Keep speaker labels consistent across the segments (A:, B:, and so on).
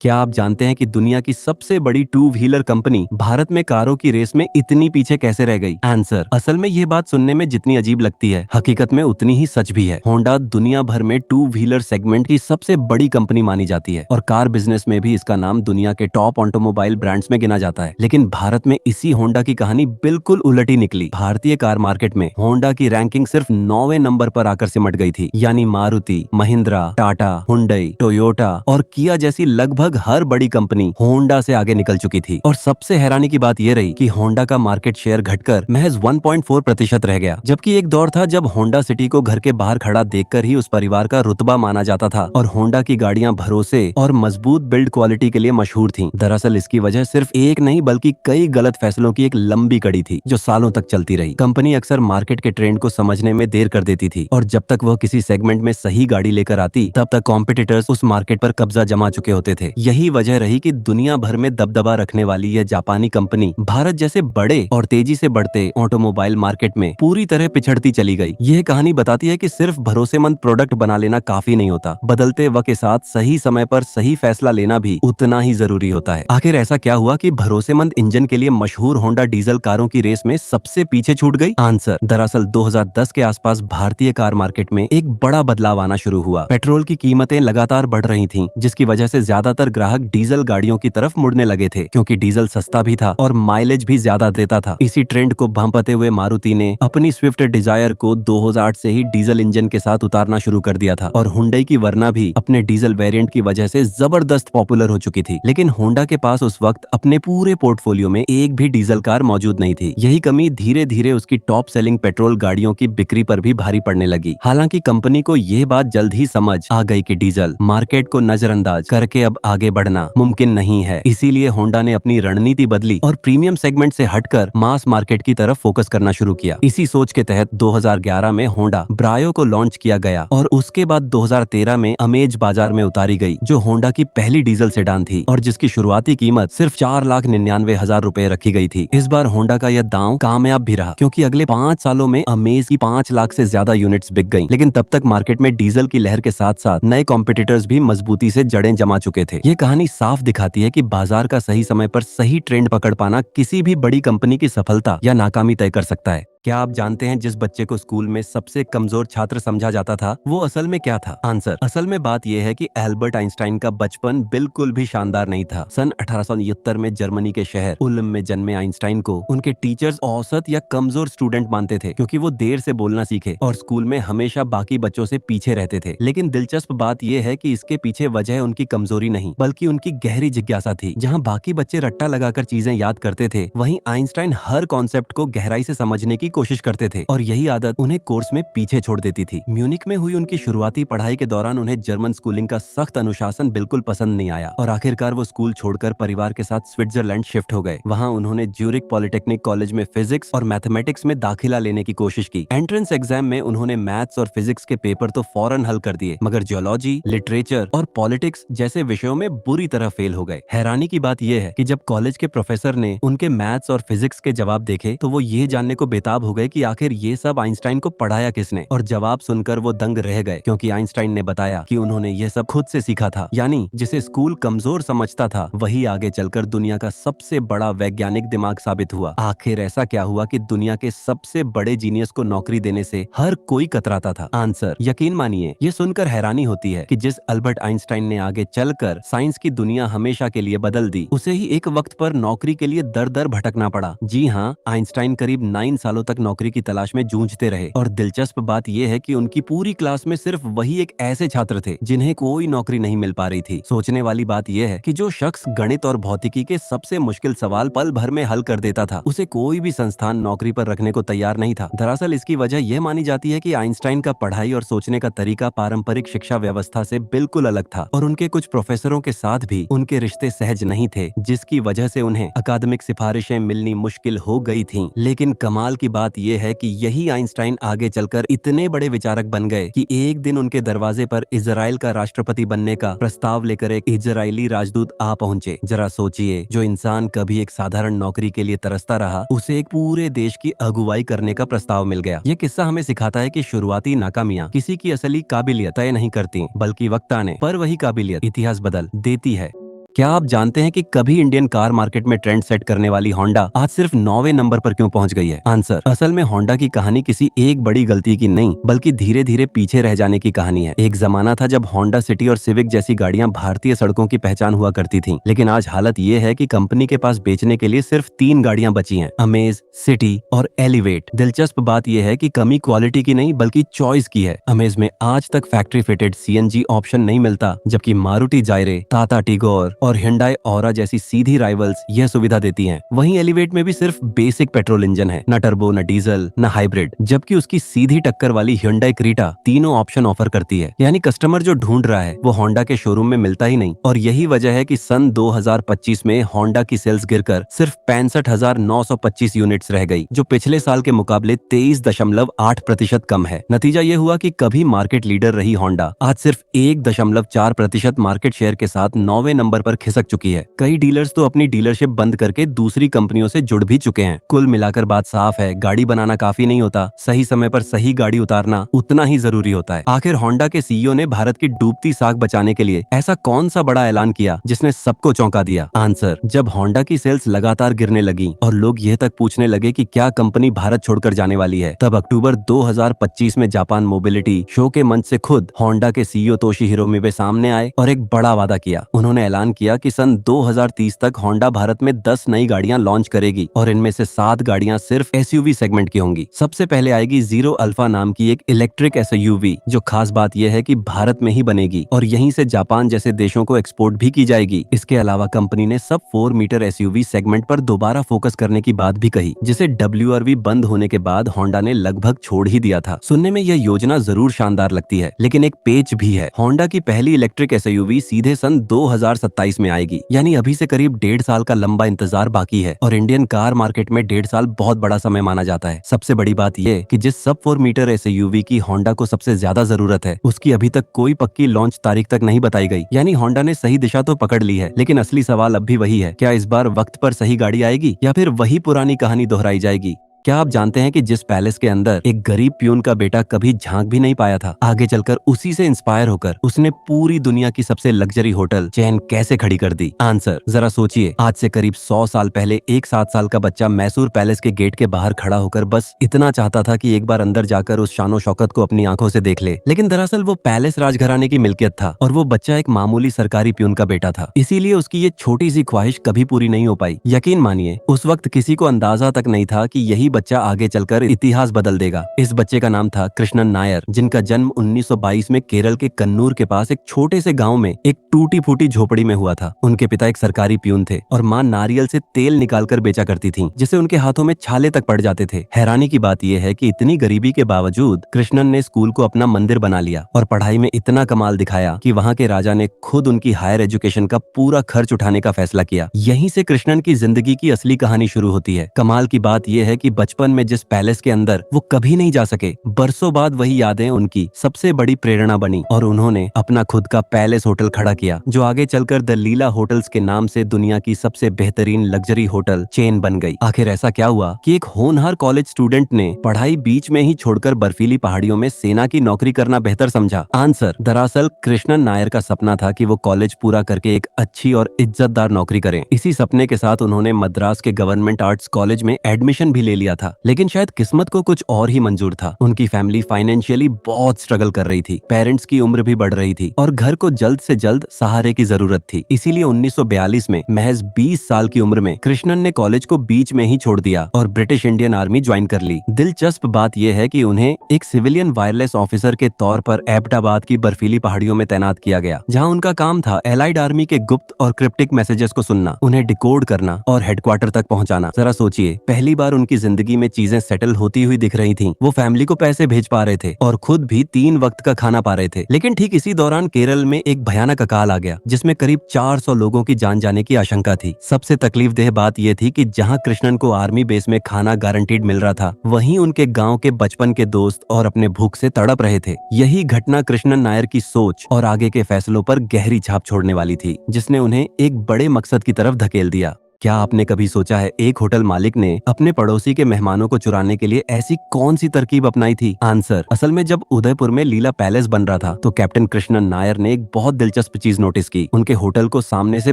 A: क्या आप जानते हैं कि दुनिया की सबसे बड़ी टू व्हीलर कंपनी भारत में कारों की रेस में इतनी पीछे कैसे रह गई? आंसर, असल में ये बात सुनने में जितनी अजीब लगती है, हकीकत में उतनी ही सच भी है। होंडा दुनिया भर में टू व्हीलर सेगमेंट की सबसे बड़ी कंपनी मानी जाती है और कार बिजनेस में भी इसका नाम दुनिया के टॉप ऑटोमोबाइल ब्रांड्स में गिना जाता है। लेकिन भारत में इसी होंडा की कहानी बिल्कुल उलट ही निकली। भारतीय कार मार्केट में होंडा की रैंकिंग सिर्फ 9वें नंबर पर आकर सिमट गई थी। यानी मारुति, महिंद्रा, टाटा, हुंडई, टोयोटा और किया जैसी लगभग हर बड़ी कंपनी होंडा से आगे निकल चुकी थी। और सबसे हैरानी की बात यह रही कि होंडा का मार्केट शेयर घटकर महज 1.4% रह गया, जबकि एक दौर था जब होंडा सिटी को घर के बाहर खड़ा देखकर ही उस परिवार का रुतबा माना जाता था और होंडा की गाड़ियां भरोसे और मजबूत बिल्ड क्वालिटी के लिए मशहूर थीं। दरअसल इसकी वजह सिर्फ एक नहीं बल्कि कई गलत फैसलों की एक लंबी कड़ी थी जो सालों तक चलती रही। कंपनी अक्सर मार्केट के ट्रेंड को समझने में देर कर देती थी और जब तक वह किसी सेगमेंट में सही गाड़ी लेकर आती तब तक कॉम्पिटिटर्स उस मार्केट पर कब्जा जमा चुके होते थे। यही वजह रही कि दुनिया भर में दबदबा रखने वाली यह जापानी कंपनी भारत जैसे बड़े और तेजी से बढ़ते ऑटोमोबाइल मार्केट में पूरी तरह पिछड़ती चली गई। यह कहानी बताती है कि सिर्फ भरोसेमंद प्रोडक्ट बना लेना काफी नहीं होता, बदलते वक्त के साथ सही समय पर सही फैसला लेना भी उतना ही जरूरी होता है। आखिर ऐसा क्या हुआ कि भरोसेमंद इंजन के लिए मशहूर होंडा डीजल कारों की रेस में सबसे पीछे छूट गई? आंसर, दरअसल 2010 के आसपास भारतीय कार मार्केट में एक बड़ा बदलाव आना शुरू हुआ। पेट्रोल की कीमतें लगातार बढ़ रही थीं, जिसकी वजह से ज्यादातर ग्राहक डीजल गाड़ियों की तरफ मुड़ने लगे थे क्योंकि डीजल सस्ता भी था और माइलेज भी ज्यादा देता था। इसी ट्रेंड को भांपते हुए मारुति ने अपनी स्विफ्ट डिजायर को 2008 से ही डीजल इंजन के साथ उतारना शुरू कर दिया था और हुंडई की वरना भी अपने डीजल वेरिएंट की वजह से जबरदस्त पॉपुलर हो चुकी थी। लेकिन होंडा के पास उस वक्त अपने पूरे पोर्टफोलियो में एक भी डीजल कार मौजूद नहीं थी। यही कमी धीरे धीरे उसकी टॉप सेलिंग पेट्रोल गाड़ियों की बिक्री पर भी भारी पड़ने लगी। हालांकि कंपनी को यह बात जल्द ही समझ आ गई कि डीजल मार्केट को नजरअंदाज करके अब आगे बढ़ना मुमकिन नहीं है। इसीलिए होंडा ने अपनी रणनीति बदली और प्रीमियम सेगमेंट से हटकर मास मार्केट की तरफ फोकस करना शुरू किया। इसी सोच के तहत 2011 में होंडा ब्रायो को लॉन्च किया गया और उसके बाद 2013 में अमेज बाजार में उतारी गई, जो होंडा की पहली डीजल सेडान थी और जिसकी शुरुआती कीमत सिर्फ 4,99,000 रुपए रखी गई थी। इस बार होंडा का यह दांव कामयाब भी रहा क्योंकि अगले 5 सालों में अमेज की 5 लाख से ज्यादा यूनिट्स बिक गईं। लेकिन तब तक मार्केट में डीजल की लहर के साथ साथ नए कॉम्पिटिटर्स भी मजबूती से जड़ें जमा चुके थे। ये कहानी साफ दिखाती है कि बाजार का सही समय पर सही ट्रेंड पकड़ पाना किसी भी बड़ी कंपनी की सफलता या नाकामी तय कर सकता है। क्या आप जानते हैं जिस बच्चे को स्कूल में सबसे कमजोर छात्र समझा जाता था वो असल में क्या था? आंसर, असल में बात यह है कि एल्बर्ट आइंस्टाइन का बचपन बिल्कुल भी शानदार नहीं था। सन 1869 में जर्मनी के शहर उल्म में जन्मे आइंस्टाइन को उनके टीचर्स औसत या कमजोर स्टूडेंट मानते थे क्योंकि वो देर से बोलना सीखे और स्कूल में हमेशा बाकी बच्चों से पीछे रहते थे। लेकिन दिलचस्प बात यह है कि इसके पीछे वजह उनकी कमजोरी नहीं बल्कि उनकी गहरी जिज्ञासा थी। जहाँ बाकी बच्चे रट्टा लगाकर चीजें याद करते थे, वहीं आइंस्टाइन हर कॉन्सेप्ट को गहराई से समझने की कोशिश करते थे और यही आदत उन्हें कोर्स में पीछे छोड़ देती थी। म्यूनिक में हुई उनकी शुरुआती पढ़ाई के दौरान उन्हें जर्मन स्कूलिंग का सख्त अनुशासन बिल्कुल पसंद नहीं आया और आखिरकार वो स्कूल छोड़कर परिवार के साथ स्विट्जरलैंड शिफ्ट हो गए। वहाँ उन्होंने ज्यूरिक पॉलिटेक्निक कॉलेज में फिजिक्स और मैथमेटिक्स में दाखिला लेने की कोशिश की। एंट्रेंस एग्जाम में उन्होंने मैथ्स और फिजिक्स के पेपर तो फौरन हल कर दिए, मगर जियोलॉजी, लिटरेचर और पॉलिटिक्स जैसे विषयों में बुरी तरह फेल हो गए। हैरानी की बात यह है कि जब कॉलेज के प्रोफेसर ने उनके मैथ्स और फिजिक्स के जवाब देखे तो वो ये जानने को बेताब हो गए कि आखिर ये सब आइंस्टाइन को पढ़ाया किसने, और जवाब सुनकर वो दंग रह गए क्योंकि आइंस्टाइन ने बताया कि उन्होंने ये सब खुद से सीखा था। यानी जिसे स्कूल कमजोर समझता था वही आगे चलकर दुनिया का सबसे बड़ा वैज्ञानिक दिमाग साबित हुआ। आखिर ऐसा क्या हुआ कि दुनिया के सबसे बड़े जीनियस को नौकरी देने से हर कोई कतराता था? आंसर, यकीन मानिए ये सुनकर हैरानी होती है कि जिस अल्बर्ट आइंस्टाइन ने आगे चलकर साइंस की दुनिया हमेशा के लिए बदल दी, उसे ही एक वक्त पर नौकरी के लिए दर दर भटकना पड़ा। जी हाँ, आइंस्टाइन करीब 9 सालों तक नौकरी की तलाश में जूझते रहे और दिलचस्प बात यह है कि उनकी पूरी क्लास में सिर्फ वही एक ऐसे छात्र थे जिन्हें कोई नौकरी नहीं मिल पा रही थी। सोचने वाली बात यह है कि जो शख्स गणित और भौतिकी के सबसे मुश्किल सवाल पल भर में हल कर देता था, उसे कोई भी संस्थान नौकरी पर रखने को तैयार नहीं था। दरअसल इसकी वजह यह मानी जाती है कि आइंस्टाइन का पढ़ाई और सोचने का तरीका पारंपरिक शिक्षा व्यवस्था से बिल्कुल अलग था और उनके कुछ प्रोफेसरों के साथ भी उनके रिश्ते सहज नहीं थे, जिसकी वजह से उन्हें अकादमिक सिफारिशें मिलनी मुश्किल हो गई थीं। लेकिन कमाल की बात यह है कि यही आइंस्टाइन आगे चलकर इतने बड़े विचारक बन गए कि एक दिन उनके दरवाजे पर इजराइल का राष्ट्रपति बनने का प्रस्ताव लेकर एक इजरायली राजदूत आ पहुंचे। जरा सोचिए, जो इंसान कभी एक साधारण नौकरी के लिए तरसता रहा, उसे एक पूरे देश की अगुवाई करने का प्रस्ताव मिल गया। ये किस्सा हमें सिखाता है कि शुरुआती नाकामियां किसी की असली काबिलियत तय नहीं करती, बल्कि वक्त आने पर वही काबिलियत इतिहास बदल देती है। क्या आप जानते हैं कि कभी इंडियन कार मार्केट में ट्रेंड सेट करने वाली होंडा आज सिर्फ 9वें नंबर पर क्यों पहुंच गई है? आंसर, असल में होंडा की कहानी किसी एक बड़ी गलती की नहीं बल्कि धीरे धीरे पीछे रह जाने की कहानी है। एक जमाना था जब होंडा सिटी और सिविक जैसी गाड़ियां भारतीय सड़कों की पहचान हुआ करती थीं, लेकिन आज हालत ये है कि कंपनी के पास बेचने के लिए सिर्फ 3 गाड़ियां बची हैं, अमेज, सिटी और एलिवेट। दिलचस्प बात यह है कि कमी क्वालिटी की नहीं बल्कि चॉइस की है। अमेज में आज तक फैक्ट्री फिटेड सीएनजी ऑप्शन नहीं मिलता, जबकि मारुति जायरे, टाटा टिगोर और हिंडाई ऑरा जैसी सीधी राइवल्स यह सुविधा देती हैं। वहीं एलिवेट में भी सिर्फ बेसिक पेट्रोल इंजन है, न टर्बो, न डीजल, न हाइब्रिड, जबकि उसकी सीधी टक्कर वाली हिंडाई क्रीटा तीनों ऑप्शन ऑफर करती है। यानी कस्टमर जो ढूंढ रहा है वो होंडा के शोरूम में मिलता ही नहीं। और यही वजह है कि सन 2025 में होंडा की सेल्स गिरकर सिर्फ 65,925 यूनिट्स रह गई, जो पिछले साल के मुकाबले 23.8% कम है। नतीजा ये हुआ कि कभी मार्केट लीडर रही होंडा आज सिर्फ 1.4% मार्केट शेयर के साथ 9वें नंबर पर खिसक चुकी है। कई डीलर्स तो अपनी डीलरशिप बंद करके दूसरी कंपनियों से जुड़ भी चुके हैं। कुल मिलाकर बात साफ है, गाड़ी बनाना काफी नहीं होता, सही समय पर सही गाड़ी उतारना उतना ही जरूरी होता है। आखिर होंडा के सीईओ ने भारत की डूबती साख बचाने के लिए ऐसा कौन सा बड़ा ऐलान किया जिसने सबको चौंका दिया? आंसर, जब होंडा की सेल्स लगातार गिरने लगी और लोग यह तक पूछने लगे कि क्या कंपनी भारत छोड़कर जाने वाली है, तब अक्टूबर 2025 में जापान मोबिलिटी शो के मंच से खुद होंडा के सीईओ तोशिहिरो मिबे सामने आए और एक बड़ा वादा किया। उन्होंने ऐलान किया कि सन 2030 तक होंडा भारत में 10 नई गाड़ियां लॉन्च करेगी और इनमें से 7 गाड़ियां सिर्फ एसयूवी सेगमेंट की होंगी। सबसे पहले आएगी जीरो अल्फा नाम की एक इलेक्ट्रिक एसयूवी, जो खास बात यह है कि भारत में ही बनेगी और यहीं से जापान जैसे देशों को एक्सपोर्ट भी की जाएगी। इसके अलावा कंपनी ने सब 4 मीटर एसयूवी सेगमेंट पर दोबारा फोकस करने की बात भी कही, जिसे डब्ल्यूआरवी बंद होने के बाद होंडा ने लगभग छोड़ ही दिया था। सुनने में यह योजना जरूर शानदार लगती है, लेकिन एक पेच भी है। होंडा की पहली इलेक्ट्रिक एसयूवी सीधे सन 2027 में आएगी, यानी अभी से करीब 1.5 साल का लंबा इंतजार बाकी है। और इंडियन कार मार्केट में 1.5 साल बहुत बड़ा समय माना जाता है। सबसे बड़ी बात यह कि जिस सब 4 मीटर एसयूवी की होंडा को सबसे ज्यादा जरूरत है, उसकी अभी तक कोई पक्की लॉन्च तारीख तक नहीं बताई गई। यानी होंडा ने सही दिशा तो पकड़ ली है, लेकिन असली सवाल अब भी वही है, क्या इस बार वक्त पर सही गाड़ी आएगी या फिर वही पुरानी कहानी दोहराई जाएगी? क्या आप जानते हैं कि जिस पैलेस के अंदर एक गरीब प्यून का बेटा कभी झांक भी नहीं पाया था, आगे चलकर उसी से इंस्पायर होकर उसने पूरी दुनिया की सबसे लग्जरी होटल चेन कैसे खड़ी कर दी? आंसर, जरा सोचिए, आज से करीब 100 साल पहले एक 7 साल का बच्चा मैसूर पैलेस के गेट के बाहर खड़ा होकर बस इतना चाहता था कि एक बार अंदर जाकर उस शानो शौकत को अपनी आंखों से देख ले। लेकिन दरअसल वो पैलेस राजघराने की मिल्कियत था और वो बच्चा एक मामूली सरकारी प्यून का बेटा था। इसीलिए उसकी ये छोटी सी ख्वाहिश कभी पूरी नहीं हो पाई। यकीन मानिए, उस वक्त किसी को अंदाजा तक नहीं था कि यही बच्चा आगे चलकर इतिहास बदल देगा। इस बच्चे का नाम था कृष्णन नायर, जिनका जन्म 1922 में केरल के कन्नूर के पास एक छोटे से गांव में एक टूटी फूटी झोपड़ी में हुआ था। उनके पिता एक सरकारी प्यून थे और मां नारियल से तेल निकालकर बेचा करती थीं, जिसे उनके हाथों में छाले तक पड़ जाते थे। हैरानी की बात यह है कि इतनी गरीबी के बावजूद कृष्णन ने स्कूल को अपना मंदिर बना लिया और पढ़ाई में इतना कमाल दिखाया कि वहाँ के राजा ने खुद उनकी हायर एजुकेशन का पूरा खर्च उठाने का फैसला किया। यहीं से कृष्णन की जिंदगी की असली कहानी शुरू होती है। कमाल की बात यह है कि बचपन में जिस पैलेस के अंदर वो कभी नहीं जा सके, बरसों बाद वही यादें उनकी सबसे बड़ी प्रेरणा बनी और उन्होंने अपना खुद का पैलेस होटल खड़ा किया, जो आगे चलकर द लीला होटल्स के नाम से दुनिया की सबसे बेहतरीन लग्जरी होटल चेन बन गई। आखिर ऐसा क्या हुआ कि एक होनहार कॉलेज स्टूडेंट ने पढ़ाई बीच में ही छोड़कर बर्फीली पहाड़ियों में सेना की नौकरी करना बेहतर समझा? आंसर, दरअसल कृष्णन नायर का सपना था कि वो कॉलेज पूरा करके एक अच्छी और इज्जतदार नौकरी करें। इसी सपने के साथ उन्होंने मद्रास के गवर्नमेंट आर्ट्स कॉलेज में एडमिशन भी ले लिया था, लेकिन शायद किस्मत को कुछ और ही मंजूर था। उनकी फैमिली फाइनेंशियली बहुत स्ट्रगल कर रही थी, पेरेंट्स की उम्र भी बढ़ रही थी और घर को जल्द से जल्द सहारे की जरूरत थी। इसीलिए 1942 में महज 20 साल की उम्र में कृष्णन ने कॉलेज को बीच में ही छोड़ दिया और ब्रिटिश इंडियन आर्मी ज्वाइन कर ली। दिलचस्प बात यह है कि उन्हें एक सिविलियन वायरलेस ऑफिसर के तौर पर एबटाबाद की बर्फीली पहाड़ियों में तैनात किया गया, जहां उनका काम था एलाइड आर्मी के गुप्त और क्रिप्टिक मैसेजेस को सुनना, उन्हें डिकोड करना और हेडक्वार्टर तक पहुंचाना। जरा सोचिए, पहली बार उनकी जिंदगी में चीजें सेटल होती हुई दिख रही थीं। वो फैमिली को पैसे भेज पा रहे थे और खुद भी 3 वक्त का खाना पा रहे थे। लेकिन ठीक इसी दौरान केरल में एक भयानक अकाल आ गया, जिसमें करीब 400 लोगों की जान जाने की आशंका थी। सबसे तकलीफ देह बात यह थी कि जहां कृष्णन को आर्मी बेस में खाना गारंटीड मिल रहा था, वहीं उनके गांव के बचपन के दोस्त और अपने भूख से तड़प रहे थे। यही घटना कृष्णन नायर की सोच और आगे के फैसलों पर गहरी छाप छोड़ने वाली थी, जिसने उन्हें एक बड़े मकसद की तरफ धकेल दिया। क्या आपने कभी सोचा है एक होटल मालिक ने अपने पड़ोसी के मेहमानों को चुराने के लिए ऐसी कौन सी तरकीब अपनाई थी? आंसर, असल में जब उदयपुर में लीला पैलेस बन रहा था तो कैप्टन कृष्णन नायर ने एक बहुत दिलचस्प चीज नोटिस की। उनके होटल को सामने से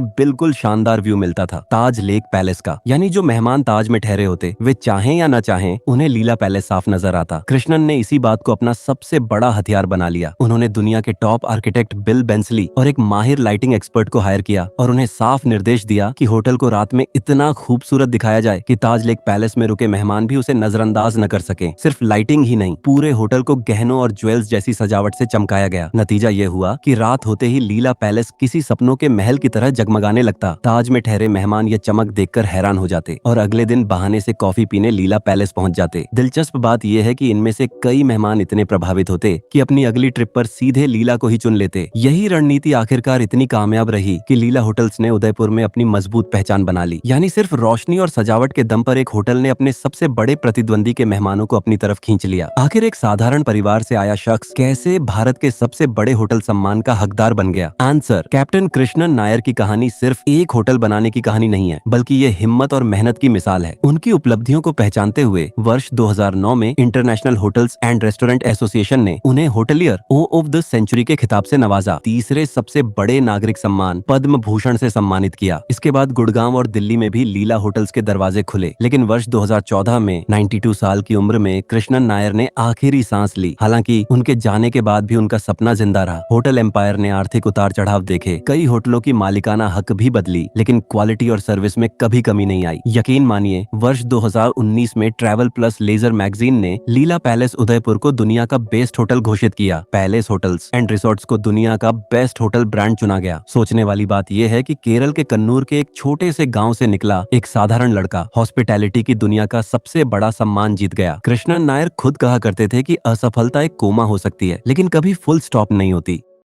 A: बिल्कुल शानदार व्यू मिलता था ताज लेक पैलेस का, यानी जो मेहमान ताज में ठहरे होते वे चाहें या ना चाहें उन्हें लीला पैलेस साफ नजर आता। कृष्णन ने इसी बात को अपना सबसे बड़ा हथियार बना लिया। उन्होंने दुनिया के टॉप आर्किटेक्ट बिल बेंसली और एक माहिर लाइटिंग एक्सपर्ट को हायर किया और उन्हें साफ निर्देश दिया कि होटल को रात में इतना खूबसूरत दिखाया जाए कि ताज लेक पैलेस में रुके मेहमान भी उसे नजरअंदाज न कर सके। सिर्फ लाइटिंग ही नहीं, पूरे होटल को गहनों और ज्वेल्स जैसी सजावट से चमकाया गया। नतीजा ये हुआ कि रात होते ही लीला पैलेस किसी सपनों के महल की तरह जगमगाने लगता। ताज में ठहरे मेहमान ये चमक देखकर हैरान हो जाते और अगले दिन बहाने से कॉफी पीने लीला पैलेस पहुंच जाते। दिलचस्प बात यह है कि इनमें से कई मेहमान इतने प्रभावित होते कि अपनी अगली ट्रिप पर सीधे लीला को ही चुन लेते। यही रणनीति आखिरकार इतनी कामयाब रही कि लीला होटल्स ने उदयपुर में अपनी मजबूत पहचान बना ली। यानी सिर्फ रोशनी और सजावट के दम पर एक होटल ने अपने सबसे बड़े प्रतिद्वंदी के मेहमानों को अपनी तरफ खींच लिया। आखिर एक साधारण परिवार से आया शख्स कैसे भारत के सबसे बड़े होटल सम्मान का हकदार बन गया? आंसर, कैप्टन कृष्णन नायर की कहानी सिर्फ एक होटल बनाने की कहानी नहीं है, बल्कि ये हिम्मत और मेहनत की मिसाल है। उनकी उपलब्धियों को पहचानते हुए वर्ष 2009 में international hotels and restaurant association ने उन्हें होटलियर ऑफ द सेंचुरी के खिताब से नवाजा। तीसरे सबसे बड़े नागरिक सम्मान पद्म भूषण से सम्मानित किया। इसके बाद गुड़गांव और दिल्ली में भी लीला होटल्स के दरवाजे खुले। लेकिन वर्ष 2014 में 92 साल की उम्र में कृष्णन नायर ने आखिरी सांस ली। हालांकि उनके जाने के बाद भी उनका सपना जिंदा रहा। होटल एम्पायर ने आर्थिक उतार चढ़ाव देखे, कई होटलों की मालिकाना हक भी बदली, लेकिन क्वालिटी और सर्विस में कभी कमी नहीं आई। यकीन मानिए, वर्ष 2019 में ट्रैवल प्लस लेजर मैगजीन ने लीला पैलेस उदयपुर को दुनिया का बेस्ट होटल घोषित किया। पैलेस होटल्स एंड रिसोर्ट्स को दुनिया का बेस्ट होटल ब्रांड चुना गया। सोचने वाली बात यह है कि केरल के कन्नूर के एक छोटे से गांव से निकला एक साधारण लड़का हॉस्पिटैलिटी की दुनिया का सबसे बड़ा सम्मान जीत गया। कृष्णन नायर खुद कहा करते थे कि असफलता एक कोमा हो सकती है, लेकिन कभी फुल स्टॉप नहीं होती।